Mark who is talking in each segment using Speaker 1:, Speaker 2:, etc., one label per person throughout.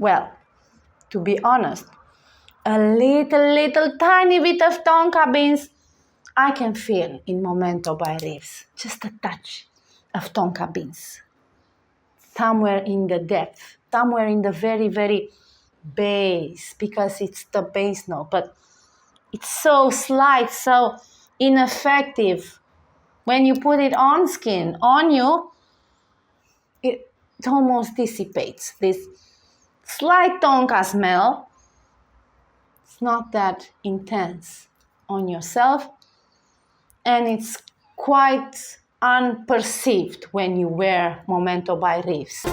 Speaker 1: Well, to be honest, a little tiny bit of tonka beans I can feel in Momento by Riffs. Just a touch of tonka beans. Somewhere in the depth, somewhere in the very base, because it's the base note, but it's so slight, so ineffective. When you put it on skin, on you, it almost dissipates. This slight tonka smell, it's not that intense on yourself, and it's quite unperceived when you wear Momento by Riffs.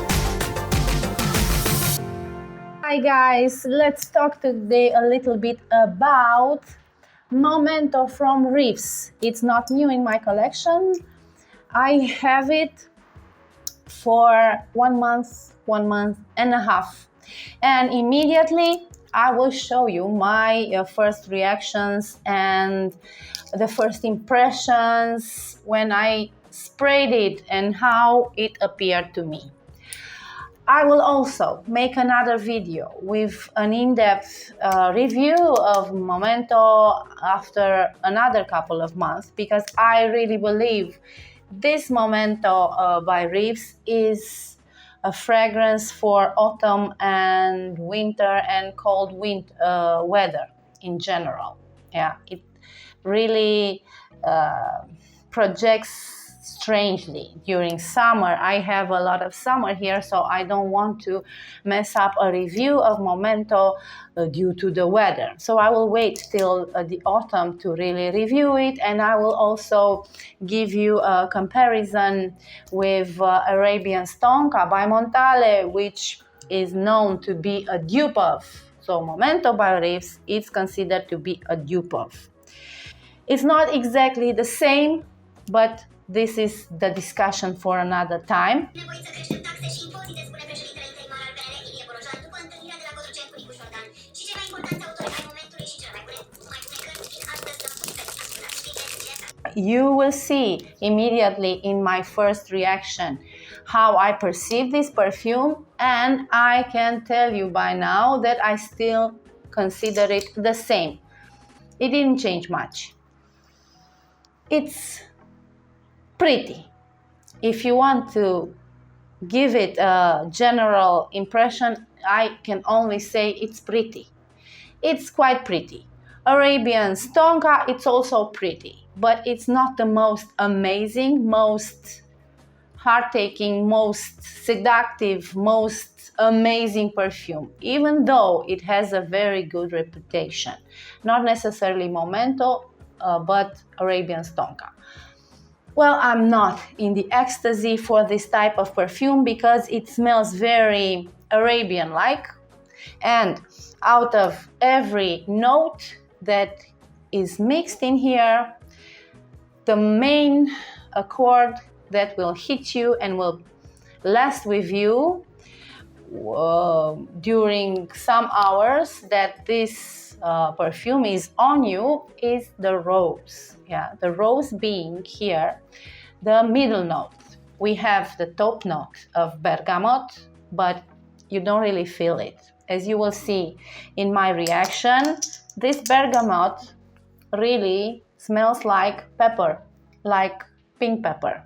Speaker 1: Hi guys, let's talk today a little bit about Momento from Riffs. It's not new in my collection. I have it for 1 month, 1.5 months. And immediately I will show you my first reactions and the first impressions when I sprayed it and how it appeared to me. I will also make another video with an in-depth review of Momento after another couple of months, because I really believe this Momento by Riffs is a fragrance for autumn and winter and cold weather in general. Yeah, it really projects strangely during summer. I have a lot of summer here, so I don't want to mess up a review of Momento due to the weather. So I will wait till the autumn to really review it, and I will also give you a comparison with Arabian Tonka by Montale, which is known to be a dupe of. So Momento by Riffs is considered to be a dupe of. It's not exactly the same, but this is the discussion for another time. You will see immediately in my first reaction how I perceive this perfume, and I can tell you by now that I still consider it the same. It didn't change much. It's pretty. If you want to give it a general impression, I can only say it's pretty. It's quite pretty. Arabian Tonka, it's also pretty, but it's not the most amazing, most heart-taking, most seductive, most amazing perfume, even though it has a very good reputation. Not necessarily Momento, but Arabian Tonka. Well, I'm not in the ecstasy for this type of perfume because it smells very Arabian-like, and out of every note that is mixed in here, the main accord that will hit you and will last with you during some hours that this perfume is on you is the rose. Yeah, the rose being here the middle note. We have the top note of bergamot, but you don't really feel it. As you will see in my reaction, this bergamot really smells like pepper, like pink pepper.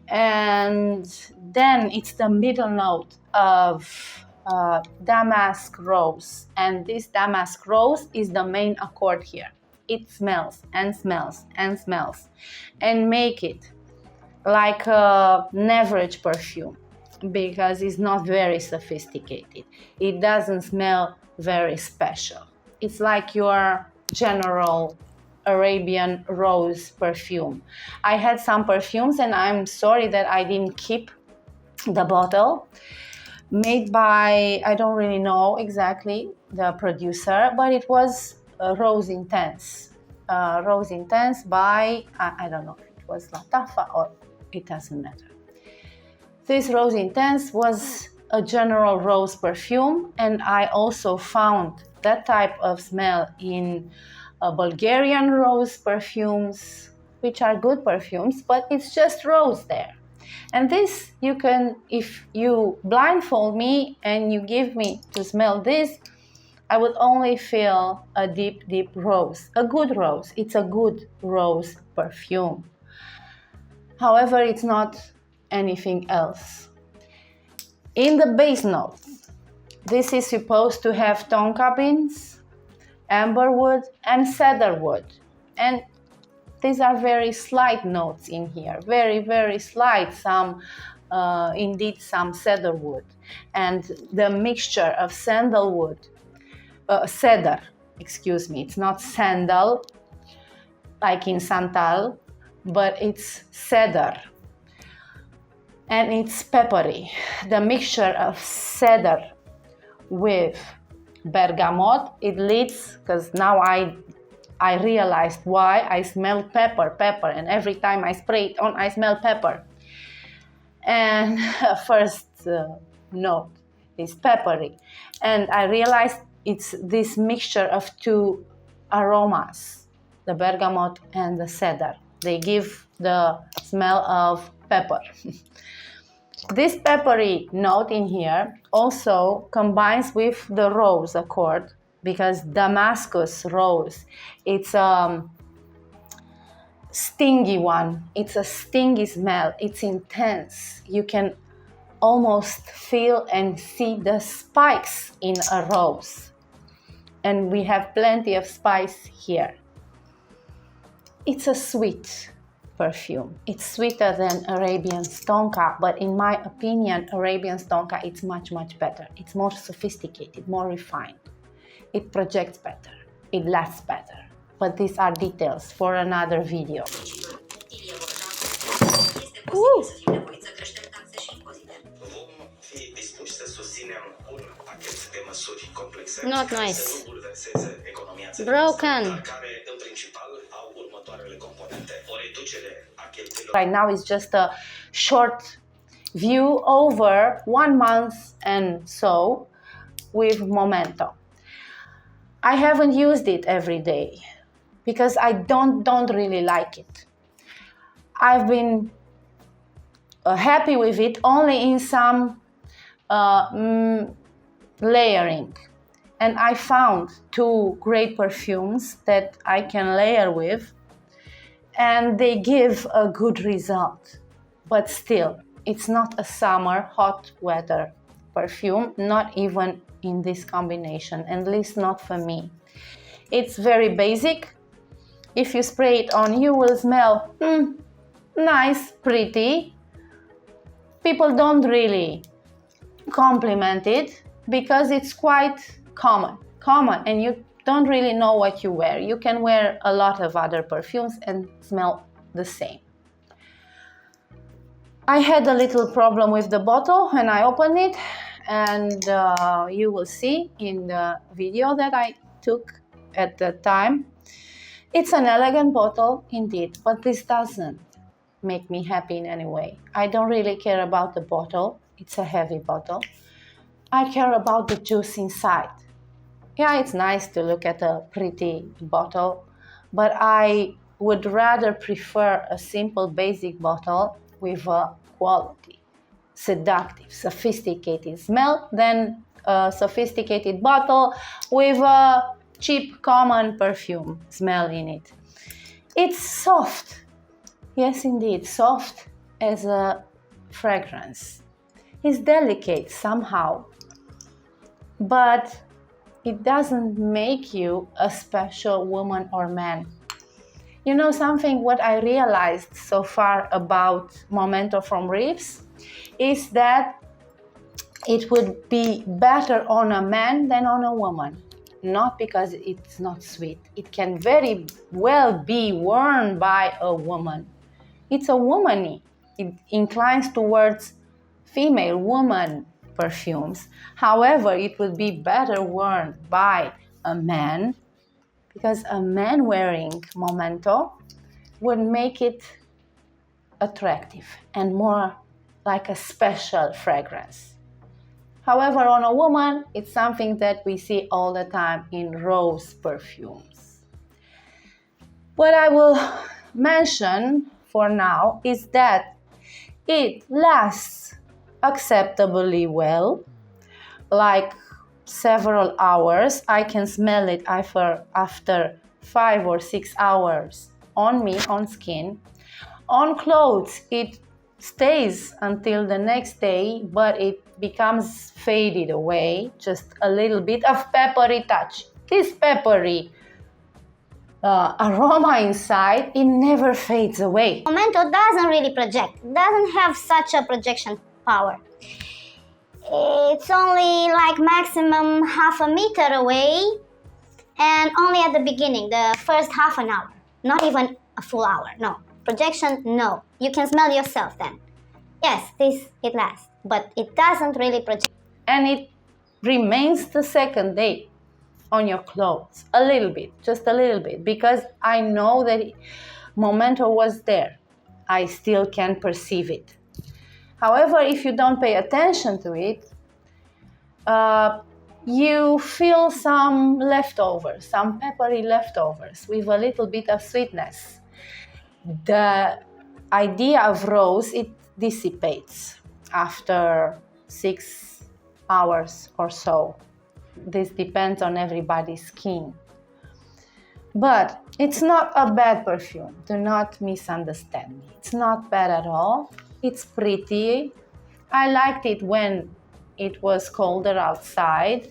Speaker 1: And then it's the middle note of damask rose, and this damask rose is the main accord here. It smells and smells and smells and make it like an average perfume because it's not very sophisticated. It doesn't smell very special. It's like your general Arabian rose perfume. I had some perfumes, and I'm sorry that I didn't keep the bottle, made by, I don't really know exactly the producer, but it was Rose Intense. Rose Intense by, I don't know if it was Latafa or it doesn't matter. This Rose Intense was a general rose perfume, and I also found that type of smell in Bulgarian rose perfumes, which are good perfumes, but it's just rose there. And this you can, if you blindfold me and you give me to smell this, I would only feel a deep, deep rose, a good rose. It's a good rose perfume. However, it's not anything else. In the base notes, this is supposed to have tonka beans, amberwood, and cedarwood. And these are very slight notes in here, very, very slight, indeed some cedarwood. And the mixture of sandalwood, cedar, excuse me, it's not sandal like in Santal, but it's cedar. And it's peppery. The mixture of cedar with bergamot, it leads, because now I realized why I smell pepper, and every time I spray it on, I smell pepper. And first note is peppery. And I realized it's this mixture of two aromas, the bergamot and the cedar. They give the smell of pepper. This peppery note in here also combines with the rose accord, because Damascus rose, it's a stingy one. It's a stingy smell. It's intense. You can almost feel and see the spikes in a rose. And we have plenty of spice here. It's a sweet perfume. It's sweeter than Arabian Tonka, but in my opinion, Arabian Tonka, it's much, much better. It's more sophisticated, more refined. It projects better. It lasts better. But these are details for another video. Woo!
Speaker 2: Not nice. Broken.
Speaker 1: Right now it's just a short view over 1 month and so with Momento. I haven't used it every day because I don't really like it. I've been happy with it only in some layering. And I found 2 great perfumes that I can layer with, and they give a good result. But still, it's not a summer hot weather perfume, not even in this combination, at least not for me. It's very basic. If you spray it on, you will smell nice, pretty. People don't really compliment it because it's quite common, and you don't really know what you wear. You can wear a lot of other perfumes and smell the same. I had a little problem with the bottle when I opened it, and you will see in the video that I took at the time. It's an elegant bottle indeed, but this doesn't make me happy in any way. I don't really care about the bottle. It's a heavy bottle. I care about the juice inside. Yeah, it's nice to look at a pretty bottle, but I would rather prefer a simple basic bottle with a quality, seductive, sophisticated smell than a sophisticated bottle with a cheap, common perfume smell in it. It's soft. Yes, indeed, soft as a fragrance. It's delicate somehow, but it doesn't make you a special woman or man. You know something, what I realized so far about Momento from Riffs is that it would be better on a man than on a woman. Not because it's not sweet. It can very well be worn by a woman. It's a womany. It inclines towards female woman perfumes. However, it would be better worn by a man because a man wearing Momento would make it attractive and more like a special fragrance. However, on a woman, it's something that we see all the time in rose perfumes. What I will mention for now is that It lasts acceptably well, like several hours. I can smell it after 5 or 6 hours on me, on skin. On clothes, it stays until the next day, but it becomes faded away, just a little bit of peppery touch. This peppery aroma inside, it never fades away.
Speaker 2: Momento doesn't really project, doesn't have such a projection power. It's only like maximum half a meter away, and only at the beginning, the first half an hour, not even a full hour. No projection, no. You can smell yourself then. Yes, it lasts, but it doesn't really project.
Speaker 1: And it remains the second day on your clothes, a little bit, just a little bit, because I know that Momento was there. I still can perceive it. However, if you don't pay attention to it, you feel some leftovers, some peppery leftovers with a little bit of sweetness. The idea of rose, it dissipates after 6 hours or so. This depends on everybody's skin. But it's not a bad perfume. Do not misunderstand me. It's not bad at all. It's pretty. I liked it when it was colder outside.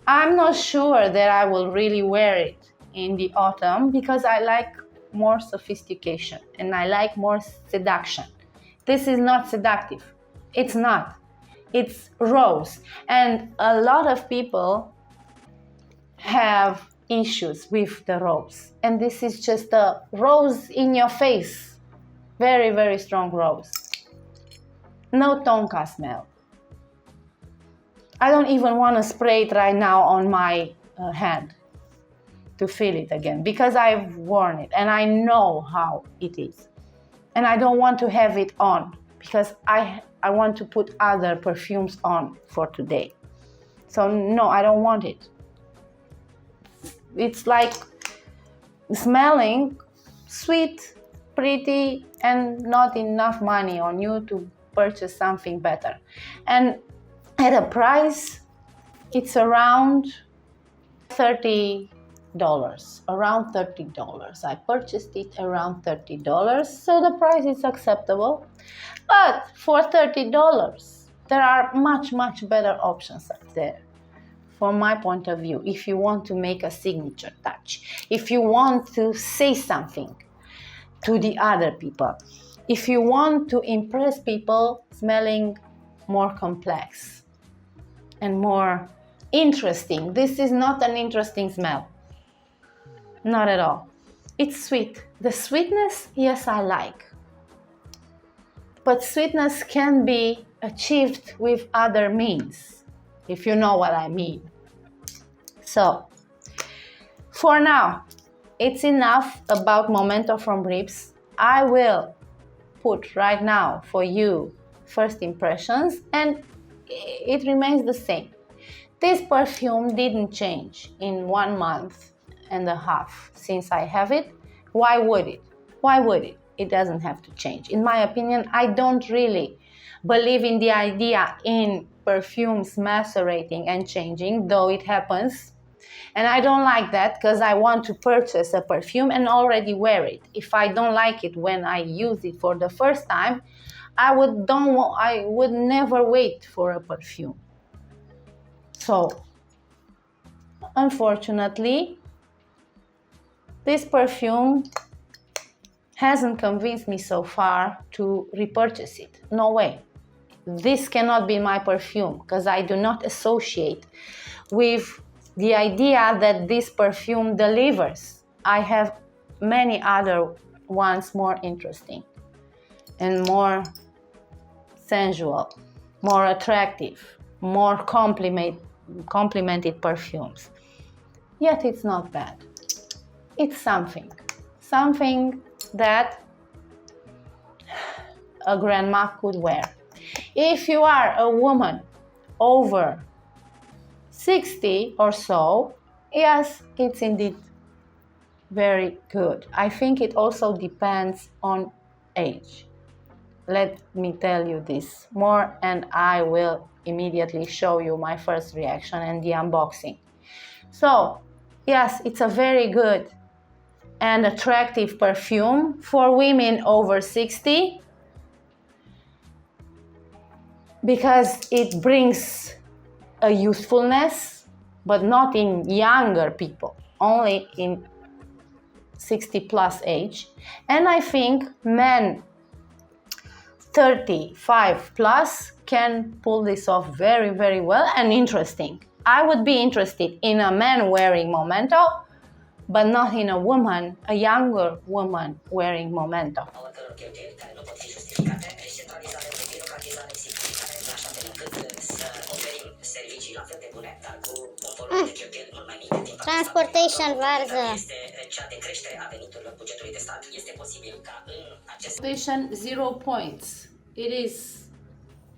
Speaker 1: I'm not sure that I will really wear it in the autumn because I like more sophistication and I like more seduction. This is not seductive. It's not. It's rose. And a lot of people have issues with the rose. And this is just a rose in your face. Very, very strong rose. No tonka smell. I don't even want to spray it right now on my hand to feel it again because I've worn it and I know how it is. And I don't want to have it on because I want to put other perfumes on for today. So no, I don't want it. It's like smelling sweet, pretty, and not enough money on you to purchase something better. And at a price, it's around $30. Around $30. I purchased it around $30, so the price is acceptable. But for $30, there are much, much better options out there. From my point of view, if you want to make a signature touch, if you want to say something to the other people, if you want to impress people smelling more complex and more interesting. This is not an interesting smell. Not at all. It's sweet. The sweetness, yes, I like. But sweetness can be achieved with other means, if you know what I mean. So, for now, it's enough about Momento from Riffs. I will put right now for you first impressions, and it remains the same. This perfume didn't change in 1 month and a half since I have it. Why would it? Why would it? It doesn't have to change. In my opinion, I don't really believe in the idea in perfumes macerating and changing, though it happens. And I don't like that because I want to purchase a perfume and already wear it. If I don't like it when I use it for the first time, I would never wait for a perfume. So, unfortunately, this perfume hasn't convinced me so far to repurchase it. No way. This cannot be my perfume because I do not associate with the idea that this perfume delivers. I have many other ones more interesting and more sensual, more attractive, more complimented perfumes. Yet it's not bad. It's something that a grandma could wear. If you are a woman over 60 or so, yes, it's indeed very good. I think it also depends on age. let me tell you this more, and I will immediately show you my first reaction and the unboxing. So yes, it's a very good and attractive perfume for women over 60 because it brings a youthfulness, but not in younger people, only in 60 plus age. And I think men 35 plus can pull this off very, very well and interesting. I would be interested in a man wearing Momento, but not in a woman, a younger woman wearing Momento.
Speaker 2: Transportation varză.
Speaker 1: Transportation 0 points. It is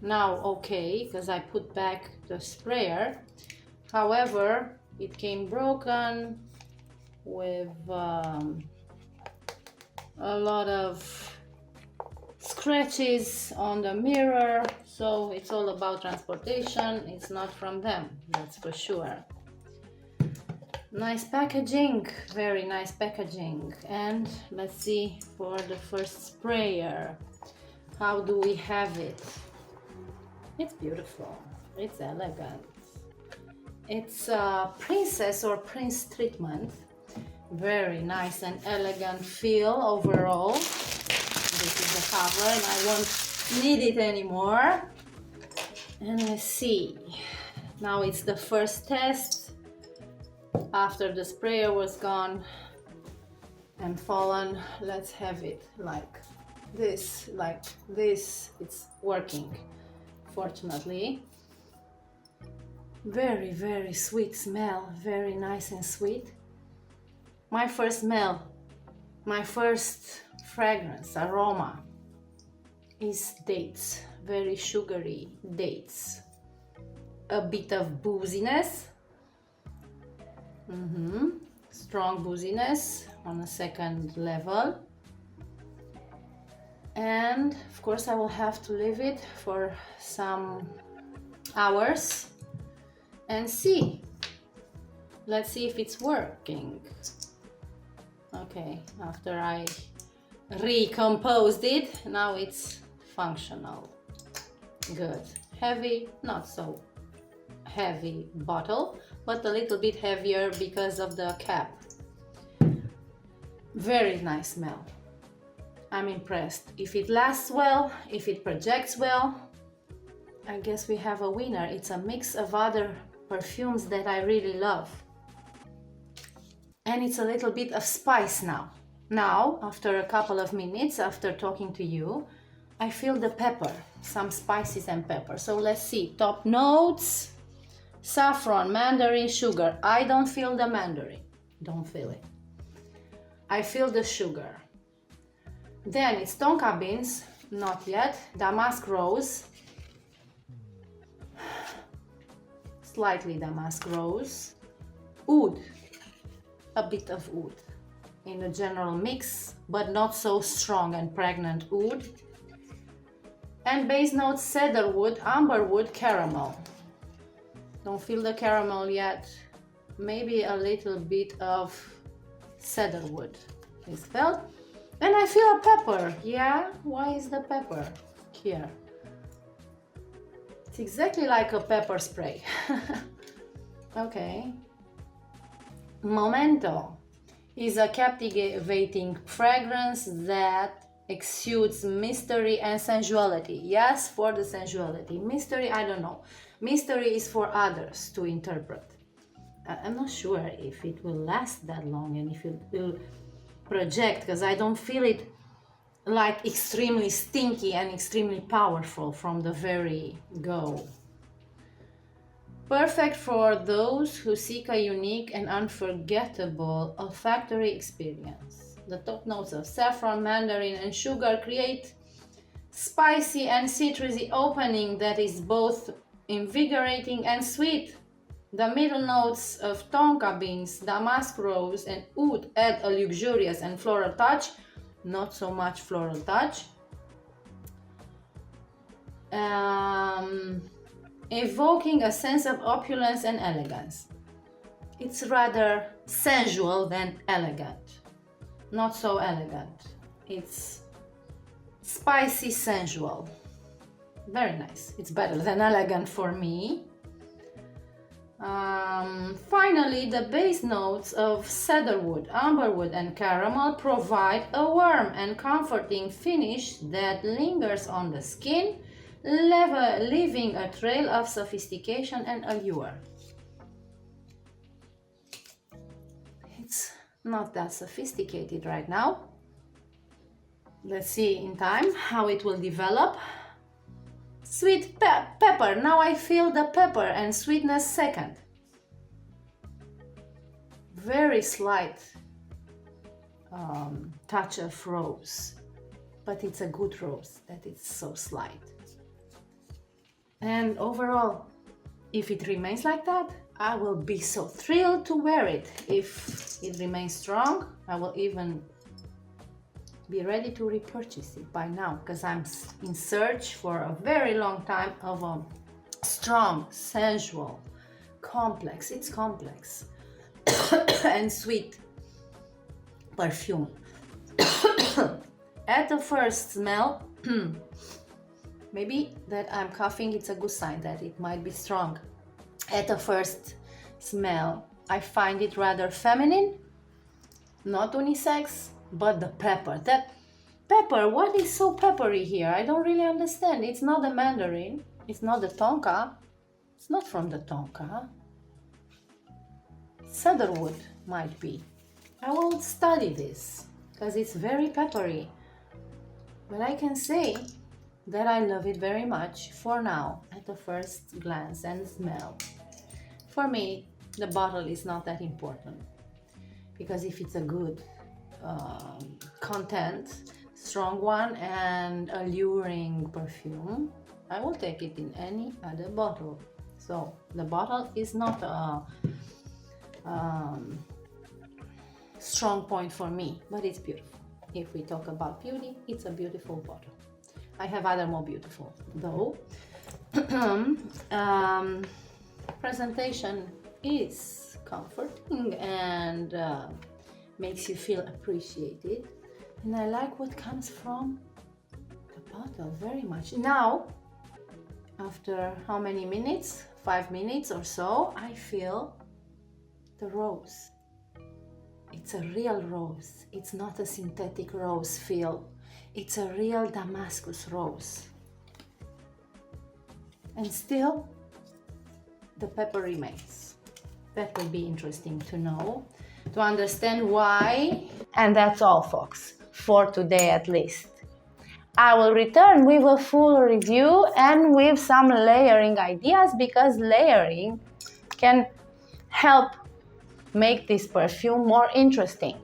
Speaker 1: now okay because I put back the sprayer. However, it came broken with a lot of scratches on the mirror, so it's all about transportation. It's not from them, that's for sure. Nice packaging, very nice packaging. And let's see for the first sprayer, how do we have it? It's beautiful, it's elegant. It's a princess or prince treatment. Very nice and elegant feel overall. This is the cover and I won't need it anymore. And let's see. Now it's the first test after the sprayer was gone and fallen. Let's have it like this, like this. It's working, fortunately. Very, very sweet smell, very nice and sweet. My first smell, my first fragrance, aroma is dates, very sugary dates. A bit of booziness, strong booziness on a second level. And of course I will have to leave it for some hours and see. Let's see if it's working. Okay, after I recomposed it, now it's functional. Good. Heavy, not so heavy bottle, but a little bit heavier because of the cap. Very nice smell. I'm impressed. If it lasts well, if it projects well, I guess we have a winner. It's a mix of other perfumes that I really love. And it's a little bit of spice now. Now, after a couple of minutes, after talking to you, I feel the pepper, some spices and pepper. So let's see, top notes, saffron, mandarin, sugar. I don't feel the mandarin, don't feel it. I feel the sugar. Then it's tonka beans, not yet, damask rose, slightly damask rose, oud, a bit of oud in a general mix, but not so strong and pregnant oud. And base notes, cedarwood, amberwood, caramel. Don't feel the caramel yet. Maybe a little bit of cedarwood is felt. And I feel a pepper. Yeah, why is the pepper here? It's exactly like a pepper spray. Okay. Momento is a captivating fragrance that exudes mystery and sensuality. Yes, for the sensuality. Mystery, I don't know. Mystery is for others to interpret. I'm not sure if it will last that long and if it will project, because I don't feel it like extremely stinky and extremely powerful from the very go. Perfect for those who seek a unique and unforgettable olfactory experience. The top notes of saffron, mandarin, and sugar create spicy and citrusy opening that is both invigorating and sweet. The middle notes of tonka beans, damask rose, and oud add a luxurious and floral touch. Not so much floral touch. evoking a sense of opulence and elegance. It's rather sensual than elegant. Not so elegant. It's spicy sensual. Very nice. It's better than elegant for me. Finally, the base notes of cedarwood, amberwood, and caramel provide a warm and comforting finish that lingers on the skin, leaving a trail of sophistication and allure. It's not that sophisticated right now. Let's see in time how it will develop. Sweet pepper. Now I feel the pepper and sweetness second. Very slight touch of rose, but it's a good rose that it's so slight. And overall, if it remains like that, I will be so thrilled to wear it. If it remains strong, I will even be ready to repurchase it by now, because I'm in search for a very long time of a strong, sensual, complex, it's complex, and sweet perfume. At the first smell, maybe that I'm coughing, it's a good sign that it might be strong. At the first smell, I find it rather feminine, not unisex, but the pepper, that pepper, what is so peppery here? I don't really understand. It's not the mandarin, it's not the tonka, it's not from the tonka. Cedarwood might be. I will study this because it's very peppery, but I can say that I love it very much for now at the first glance and smell. For me, the bottle is not that important, because if it's a good content, strong one, and alluring perfume, I will take it in any other bottle. So the bottle is not a strong point for me, but it's beautiful. If we talk about beauty, it's a beautiful bottle. I have other more beautiful though. Presentation is comforting and makes you feel appreciated, and I like what comes from the bottle very much. Now, after how many minutes? 5 minutes or so, I feel the rose. It's a real rose. It's not a synthetic rose feel. It's a real Damascus rose. And still, the pepper remains. That will be interesting to know, to understand why. And that's all, folks, for today at least. I will return with a full review and with some layering ideas, because layering can help make this perfume more interesting.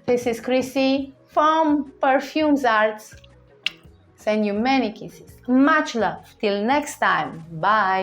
Speaker 1: This is Crisi from Perfumes Arts. Send you many kisses. Much love. Till next time. Bye.